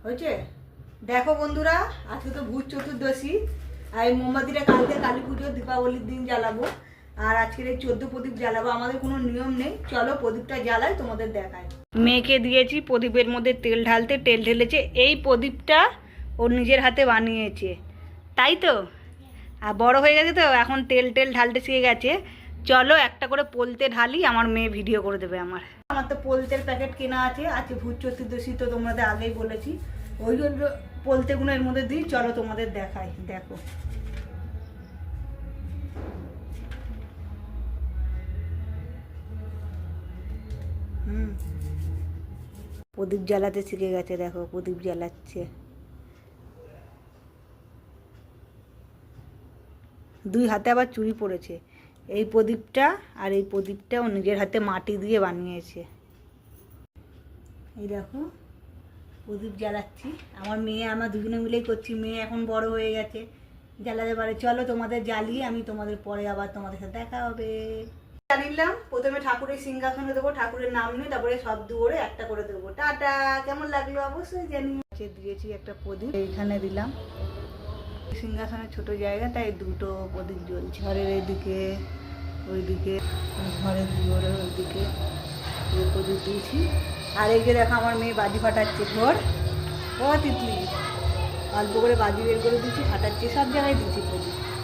হয়েছে। দেখো বন্ধুরা, আজকে তো ভূত চতুর্দশী, আর এই মোমবাতিটা কালকে কালী পুজো দীপাবলির দিন জ্বালাবো, আর আজকের এই 14 প্রদীপ জ্বালাবো। আমাদের কোনো নিয়ম নেই, চলো প্রদীপটা জ্বালাই, তোমাদের দেখাই। মেয়েকে দিয়েছি প্রদীপের মধ্যে তেল ঢালতে, তেল ঢেলেছে। এই প্রদীপটা ওর নিজের হাতে বানিয়েছে, তাই তো। আর বড় হয়ে গেছে তো, এখন তেল টেল ঢালতে শিখে গেছে। চলো একটা করে পোলতে ঢালি, আমার মেয়ে ভিডিও করে দেবে। আমার তো পোলতের প্যাকেট কেনা আছে ভূত চতুর্দশী তো তোমাদের আগেই বলেছি, ওই জন্য পোলতেগুলো এর মধ্যে দিই। চলো তোমাদের দেখাই, দেখো। প্রদীপ জ্বালাতে শিখে গেছে, দেখো প্রদীপ জ্বালাচ্ছে। দুই হাতে আবার চুড়ি পড়েছে। এই প্রদীপটা আর এই প্রদীপটা ও নিজের হাতে মাটি দিয়ে বানিয়েছে। এই দেখো প্রদীপ জ্বালাচ্ছি, আমার মেয়ে আমরা দুজনে মিলেই করছি। মেয়ে এখন বড় হয়ে গেছে, জ্বালাতে পারে। চলো তোমাদের জ্বালিয়ে আমি তোমাদের পরে আবার তোমাদের সাথে দেখা হবে। জ্বালিলাম, প্রথমে ঠাকুরের সিংহাসনে দেবো, ঠাকুরের নাম নিয়ে তারপরে সব দুয়ারে একটা করে দেবো। টাটা। কেমন লাগলো অবশ্যই জানি। দিয়েছি একটা প্রদীপ এইখানে দিলাম, সিংহাসনের ছোট জায়গা, তাই দুটো প্রদীপ জ্বলছে। ঘরের এইদিকে, ওইদিকে, ঘরের দুয়ারের ওইদিকে প্রদীপ দিয়েছি। আর এই যে দেখো আমার মেয়ে বাজি ফাটাচ্ছে। ঘর ও তিতলি, অল্প করে বাজি বের করে দিচ্ছি, ফাটাচ্ছি, সব জায়গায় দিচ্ছি,